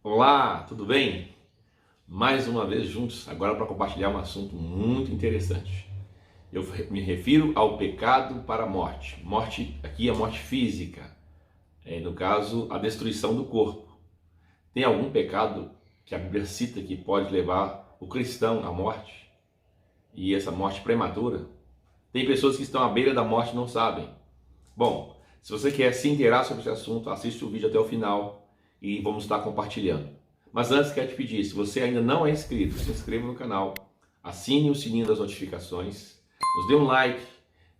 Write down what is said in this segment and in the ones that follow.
Olá, tudo bem? Mais uma vez juntos, agora para compartilhar um assunto muito interessante. Eu me refiro ao pecado para a morte. Morte, aqui é morte física, no caso, a destruição do corpo. Tem algum pecado que a Bíblia cita que pode levar o cristão à morte? E essa morte prematura? Tem pessoas que estão à beira da morte e não sabem. Bom, se você quer se inteirar sobre esse assunto, assiste o vídeo até o final e vamos estar compartilhando. Mas antes quero te pedir, se você ainda não é inscrito, se inscreva no canal, assine o sininho das notificações, nos dê um like,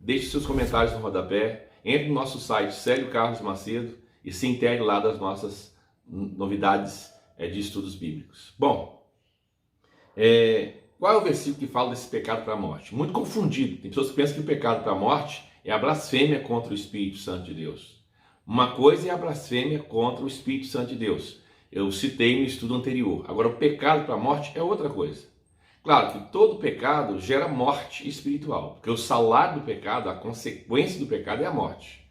deixe seus comentários no rodapé, entre no nosso site Célio Carlos Macedo e se integre lá das nossas novidades de estudos bíblicos. Bom, qual é o versículo que fala desse pecado para a morte? Muito confundido. Tem pessoas que pensam que o pecado para a morte é a blasfêmia contra o Espírito Santo de Deus. Uma coisa é a blasfêmia contra o Espírito Santo de Deus. Eu citei no estudo anterior. Agora, o pecado para a morte é outra coisa. Claro que todo pecado gera morte espiritual, porque o salário do pecado, a consequência do pecado é a morte.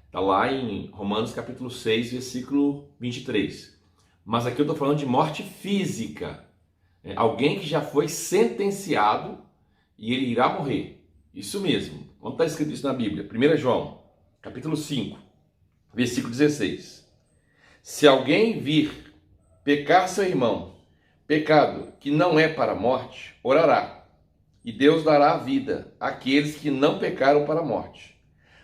Está lá em Romanos capítulo 6, versículo 23. Mas aqui eu estou falando de morte física. Alguém que já foi sentenciado e ele irá morrer. Isso mesmo. Onde está escrito isso na Bíblia? 1 João, capítulo 5, versículo 16. Se alguém vir pecar seu irmão, pecado que não é para a morte, orará, e Deus dará a vida àqueles que não pecaram para a morte.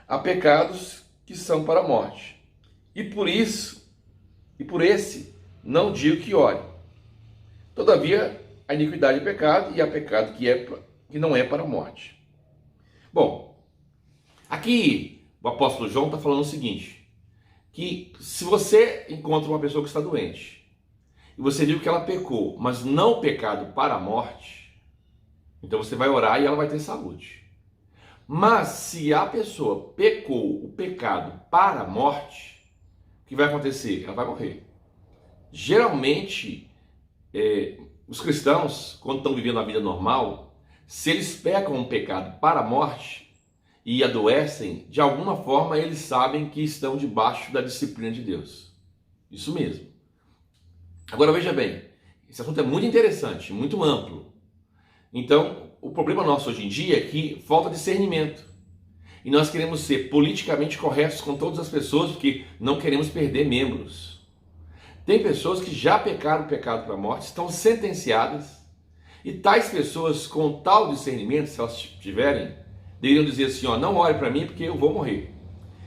Há pecados que são para a morte. E por esse, não digo que ore. Todavia, a iniquidade é pecado, e há pecado que não é para a morte. Bom, aqui o apóstolo João está falando o seguinte, que se você encontra uma pessoa que está doente, e você viu que ela pecou, mas não o pecado para a morte, então você vai orar e ela vai ter saúde. Mas se a pessoa pecou o pecado para a morte, o que vai acontecer? Ela vai morrer. Geralmente, os cristãos, quando estão vivendo a vida normal, se eles pecam um pecado para a morte e adoecem, de alguma forma eles sabem que estão debaixo da disciplina de Deus. Isso mesmo. Agora veja bem, esse assunto é muito interessante, muito amplo. Então, o problema nosso hoje em dia é que falta discernimento. E nós queremos ser politicamente corretos com todas as pessoas porque não queremos perder membros. Tem pessoas que já pecaram o pecado para a morte, estão sentenciadas, e tais pessoas com tal discernimento, se elas tiverem, deveriam dizer assim, não ore para mim porque eu vou morrer.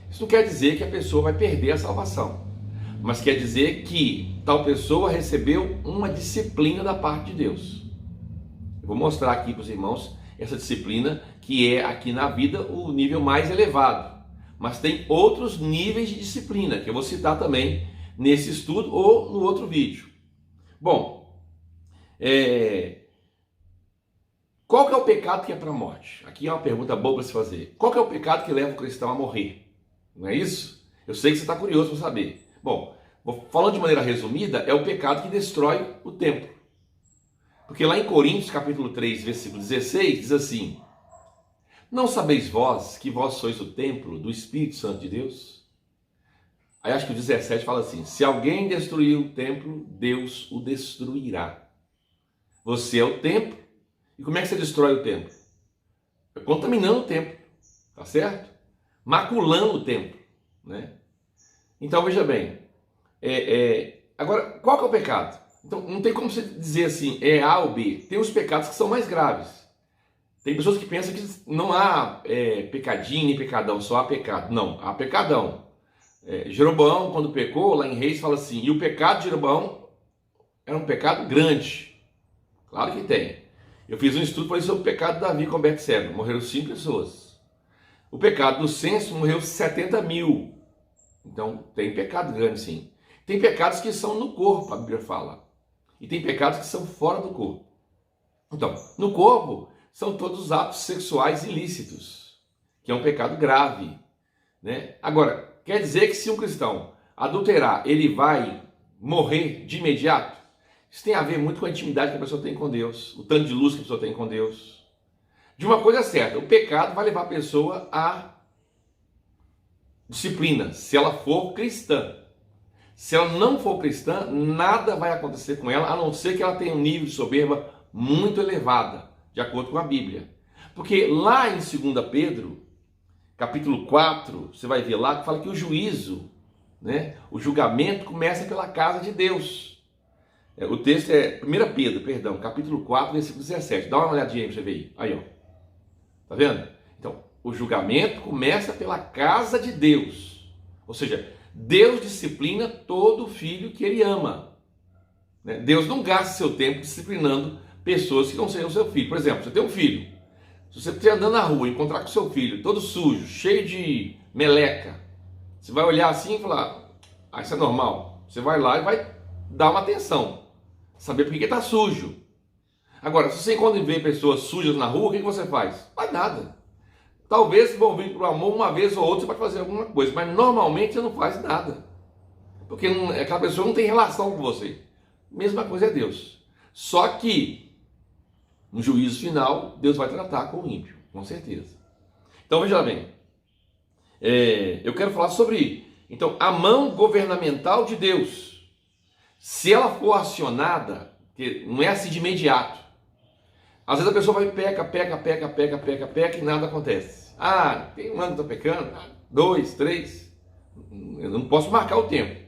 Isso não quer dizer que a pessoa vai perder a salvação, mas quer dizer que tal pessoa recebeu uma disciplina da parte de Deus. Eu vou mostrar aqui para os irmãos essa disciplina que é aqui na vida o nível mais elevado, mas tem outros níveis de disciplina que eu vou citar também nesse estudo ou no outro vídeo. Bom, qual que é o pecado que é para a morte? Aqui é uma pergunta boa para se fazer. Qual que é o pecado que leva o cristão a morrer? Não é isso? Eu sei que você está curioso para saber. Bom, falando de maneira resumida, é o pecado que destrói o templo. Porque lá em Coríntios, capítulo 3, versículo 16, diz assim, não sabeis vós que vós sois o templo do Espírito Santo de Deus? Aí acho que o 17 fala assim, se alguém destruir o templo, Deus o destruirá. Você é o templo. E como é que você destrói o templo? Contaminando o templo, tá certo? Maculando o templo, né? Então veja bem, agora qual que é o pecado? Então não tem como você dizer assim, é A ou B. Tem os pecados que são mais graves. Tem pessoas que pensam que não há pecadinho nem pecadão, só há pecado. Não, há pecadão. Jeroboão, quando pecou, lá em Reis fala assim, e o pecado de Jeroboão era um pecado grande. Claro que tem. Eu fiz um estudo para sobre o pecado de Davi com Betseba. Morreram 5 pessoas. O pecado do censo morreu 70 mil. Então tem pecado grande sim. Tem pecados que são no corpo, a Bíblia fala. E tem pecados que são fora do corpo. Então, no corpo são todos os atos sexuais ilícitos, que é um pecado grave, né? Agora, quer dizer que se um cristão adulterar, ele vai morrer de imediato? Isso tem a ver muito com a intimidade que a pessoa tem com Deus, o tanto de luz que a pessoa tem com Deus. De uma coisa certa, o pecado vai levar a pessoa à disciplina, se ela for cristã. Se ela não for cristã, nada vai acontecer com ela, a não ser que ela tenha um nível de soberba muito elevada, de acordo com a Bíblia. Porque lá em 2 Pedro, capítulo 4, você vai ver lá que fala que o juízo, né, o julgamento começa pela casa de Deus. O texto é 1 Pedro, perdão, capítulo 4, versículo 17. Dá uma olhadinha aí pra você ver aí. Aí, ó. Tá vendo? Então, o julgamento começa pela casa de Deus. Ou seja, Deus disciplina todo filho que ele ama. Né? Deus não gasta seu tempo disciplinando pessoas que não sejam seu filho. Por exemplo, você tem um filho. Se você estiver andando na rua e encontrar com seu filho todo sujo, cheio de meleca, você vai olhar assim e falar, ah, isso é normal. Você vai lá e vai dar uma atenção, saber por que está sujo. Agora, se você encontra e vê pessoas sujas na rua, o que você faz? Faz nada. Talvez, envolvido por amor, uma vez ou outra você pode fazer alguma coisa, mas normalmente você não faz nada. Porque aquela pessoa não tem relação com você. Mesma coisa é Deus. Só que, no juízo final, Deus vai tratar com o ímpio, com certeza. Então, veja bem. Eu quero falar sobre, então, a mão governamental de Deus. Se ela for acionada, que não é assim de imediato. Às vezes a pessoa vai peca e nada acontece. Ah, tem um ano que está pecando, 2, 3, eu não posso marcar o tempo.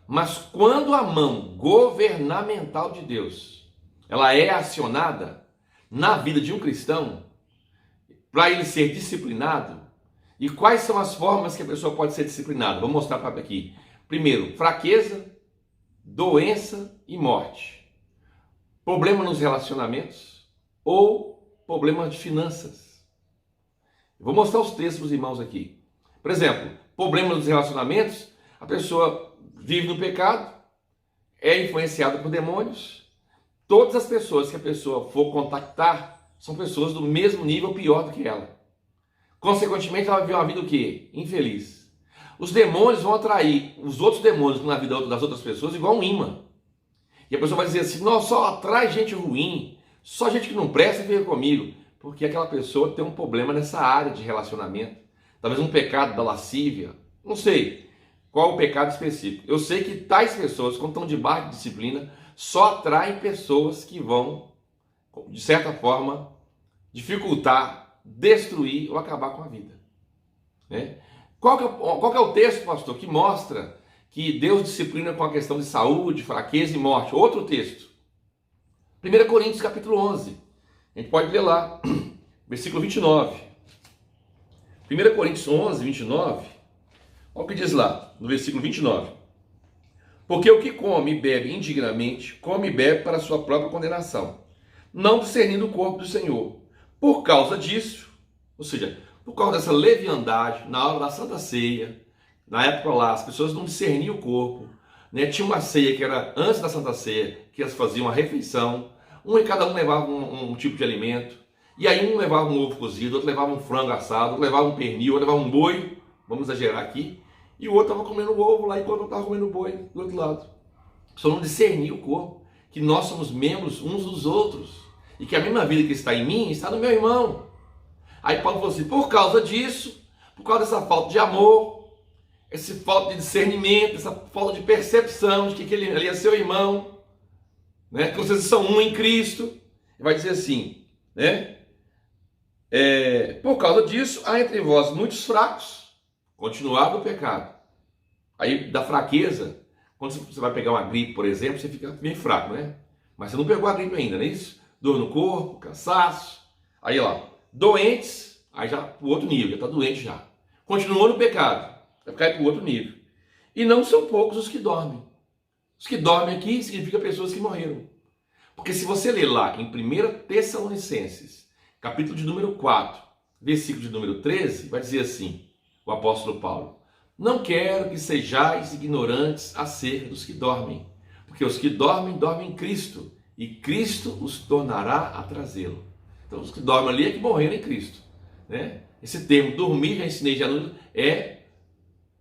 Mas quando a mão governamental de Deus, ela é acionada na vida de um cristão, para ele ser disciplinado, e quais são as formas que a pessoa pode ser disciplinada? Vou mostrar para aqui. Primeiro, fraqueza, doença e morte. Problema nos relacionamentos ou problema de finanças. Vou mostrar os textos para os irmãos aqui. Por exemplo, problema nos relacionamentos, a pessoa vive no pecado, é influenciada por demônios. Todas as pessoas que a pessoa for contactar são pessoas do mesmo nível ou pior do que ela. Consequentemente, ela vai viver uma vida o quê? Infeliz. Os demônios vão atrair os outros demônios na vida das outras pessoas igual um imã. E a pessoa vai dizer assim, não, só atrai gente ruim, só gente que não presta fica comigo. Porque aquela pessoa tem um problema nessa área de relacionamento. Talvez um pecado da lascívia, não sei qual o pecado específico. Eu sei que tais pessoas, quando estão debaixo de disciplina, só atraem pessoas que vão, de certa forma, dificultar, destruir ou acabar com a vida. Né? Qual que é o texto, pastor, que mostra que Deus disciplina com a questão de saúde, fraqueza e morte? Outro texto. 1 Coríntios capítulo 11. A gente pode ler lá, versículo 29. 1 Coríntios 11, 29. Olha o que diz lá, no versículo 29. Porque o que come e bebe indignamente, come e bebe para a sua própria condenação, não discernindo o corpo do Senhor. Por causa disso, ou seja, por causa dessa leviandade, na hora da Santa Ceia, na época lá, as pessoas não discerniam o corpo, né? Tinha uma ceia que era antes da Santa Ceia, que elas faziam uma refeição, cada um levava um tipo de alimento, e aí um levava um ovo cozido, outro levava um frango assado, outro levava um pernil, outro levava um boi, vamos exagerar aqui, e o outro estava comendo o ovo lá enquanto eu estava comendo o boi do outro lado. Só não discernia o corpo, que nós somos membros uns dos outros, e que a mesma vida que está em mim está no meu irmão. Aí Paulo falou assim, por causa disso, por causa dessa falta de amor, essa falta de discernimento, essa falta de percepção de que ele ali é seu irmão, né? Que vocês são um em Cristo, ele vai dizer assim, né? Por causa disso, há entre vós muitos fracos, continuava o pecado. Aí da fraqueza, quando você vai pegar uma gripe, por exemplo, você fica bem fraco, né? Mas você não pegou a gripe ainda, não é isso? Dor no corpo, cansaço, aí ó, doentes, aí já para o outro nível, já está doente já. Continuou no pecado, vai cair para o outro nível. E não são poucos os que dormem. Os que dormem aqui significa pessoas que morreram. Porque se você ler lá em 1 Tessalonicenses, capítulo de número 4, versículo de número 13, vai dizer assim, o apóstolo Paulo, não quero que sejais ignorantes acerca dos que dormem, porque os que dormem, dormem em Cristo, e Cristo os tornará a trazê-lo. Então os que dormem ali é que morreram em Cristo. Né? Esse termo dormir, já ensinei, é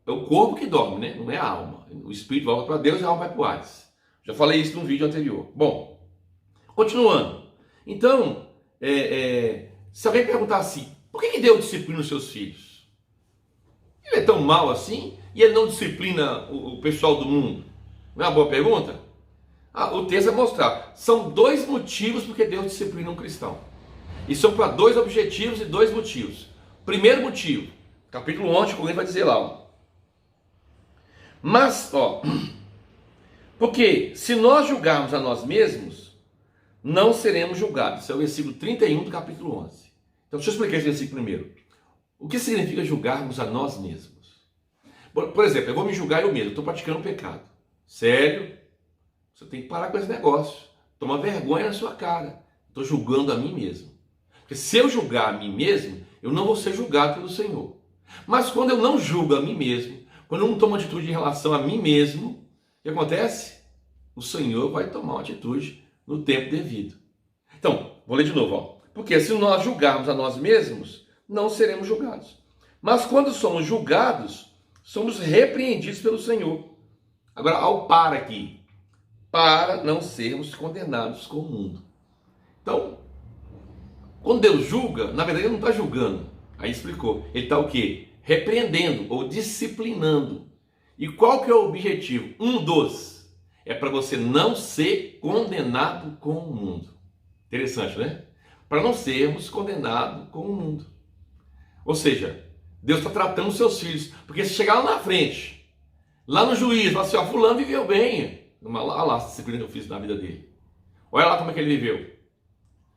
o corpo que dorme, né? Não é a alma. O espírito volta para Deus e a alma vai para o Hades. Já falei isso num vídeo anterior. Bom, continuando. Então, se alguém perguntar assim, por que Deus disciplina os seus filhos? Ele é tão mal assim e ele não disciplina o pessoal do mundo? Não é uma boa pergunta? O texto vai mostrar. São 2 motivos porque Deus disciplina um cristão. E são para 2 objetivos e 2 motivos. Primeiro motivo, capítulo 11, Coríntios vai dizer lá, ó. Mas, porque se nós julgarmos a nós mesmos, não seremos julgados. Esse é o versículo 31 do capítulo 11. Então, deixa eu explicar esse versículo primeiro. O que significa julgarmos a nós mesmos? Por exemplo, eu vou me julgar eu mesmo, estou praticando um pecado. Sério? Você tem que parar com esse negócio. Toma vergonha na sua cara. Estou julgando a mim mesmo. Porque se eu julgar a mim mesmo, eu não vou ser julgado pelo Senhor. Mas quando eu não julgo a mim mesmo, quando eu não tomo atitude em relação a mim mesmo, o que acontece? O Senhor vai tomar uma atitude no tempo devido. Então, vou ler de novo, ó. Porque se nós julgarmos a nós mesmos, não seremos julgados. Mas quando somos julgados, somos repreendidos pelo Senhor. Agora, ao para aqui. Para não sermos condenados com o mundo. Então, quando Deus julga, na verdade ele não está julgando. Aí explicou. Ele está o quê? Repreendendo ou disciplinando. E qual que é o objetivo? Um dos. É para você não ser condenado com o mundo. Interessante, né? Para não sermos condenados com o mundo. Ou seja, Deus está tratando os seus filhos. Porque se chegar lá na frente, lá no juízo, falar assim, ó, fulano viveu bem. Olha lá a disciplina que eu fiz na vida dele. Olha lá como é que ele viveu.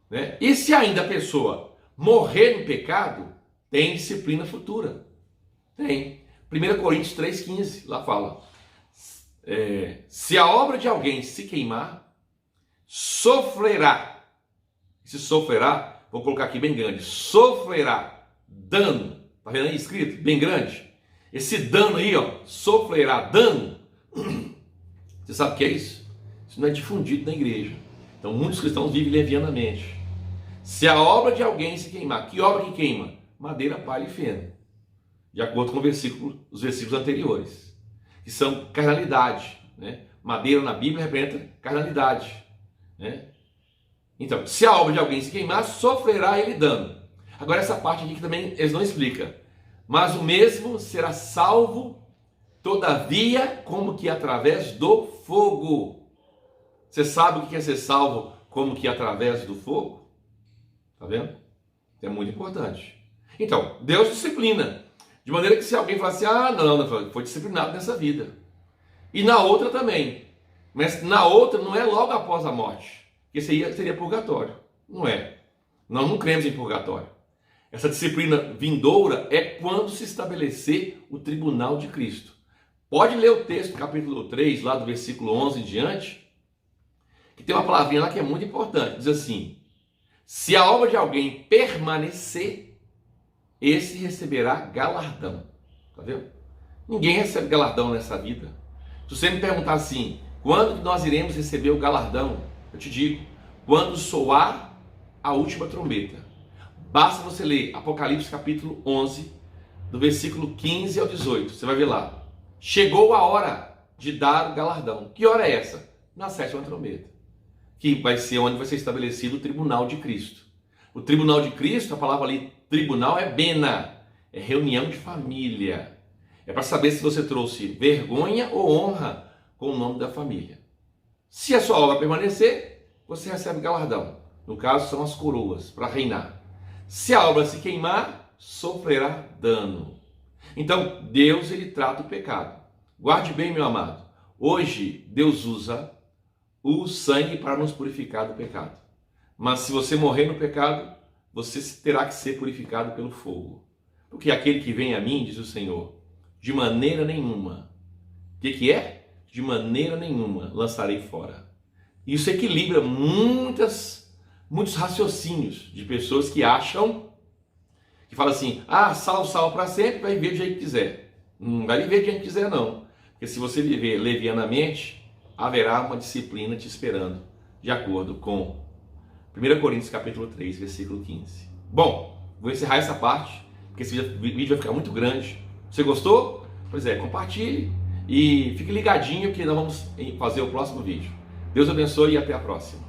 Né? E se ainda a pessoa morrer no pecado, tem disciplina futura. Tem. 1 Coríntios 3,15, lá fala. Se a obra de alguém se queimar, sofrerá. Se sofrerá, vou colocar aqui bem grande. Sofrerá dano. Está vendo aí escrito? Bem grande. Esse dano aí, ó, sofrerá dano. Você sabe o que é isso? Isso não é difundido na igreja. Então muitos cristãos vivem levianamente. Se a obra de alguém se queimar, que obra que queima? Madeira, palha e feno. De acordo com os versículos anteriores. Que são carnalidade. Né? Madeira na Bíblia representa carnalidade. Né? Então, se a obra de alguém se queimar, sofrerá ele dano. Agora essa parte aqui que também eles não explicam. Mas o mesmo será salvo, todavia, como que através do fogo. Você sabe o que é ser salvo como que através do fogo? Tá vendo? É muito importante. Então, Deus disciplina. De maneira que se alguém falar assim, não, foi disciplinado nessa vida. E na outra também. Mas na outra não é logo após a morte. Porque seria purgatório. Não é. Nós não cremos em purgatório. Essa disciplina vindoura é quando se estabelecer o tribunal de Cristo. Pode ler o texto, capítulo 3, lá do versículo 11 em diante, que tem uma palavrinha lá que é muito importante. Diz assim, se a obra de alguém permanecer, esse receberá galardão. Tá vendo? Ninguém recebe galardão nessa vida. Se você me perguntar assim, quando nós iremos receber o galardão? Eu te digo, quando soar a última trombeta. Basta você ler Apocalipse capítulo 11, do versículo 15 ao 18. Você vai ver lá. Chegou a hora de dar o galardão. Que hora é essa? Na 7ª trombeta. Que vai ser onde vai ser estabelecido o tribunal de Cristo. O tribunal de Cristo, a palavra ali, tribunal é bena. É reunião de família. É para saber se você trouxe vergonha ou honra com o nome da família. Se a sua obra permanecer, você recebe galardão. No caso, são as coroas, para reinar. Se a obra se queimar, sofrerá dano. Então, Deus, ele trata o pecado. Guarde bem, meu amado. Hoje, Deus usa o sangue para nos purificar do pecado. Mas se você morrer no pecado, você terá que ser purificado pelo fogo. Porque aquele que vem a mim, diz o Senhor, de maneira nenhuma. O que é? De maneira nenhuma lançarei fora. Isso equilibra muitos raciocínios de pessoas que acham, que falam assim, salvo para sempre, vai viver do jeito que quiser. Não vai viver do jeito que quiser não. Porque se você viver levianamente, haverá uma disciplina te esperando, de acordo com 1 Coríntios capítulo 3, versículo 15. Bom, vou encerrar essa parte, porque esse vídeo vai ficar muito grande. Você gostou? Pois é, compartilhe e fique ligadinho que nós vamos fazer o próximo vídeo. Deus abençoe e até a próxima.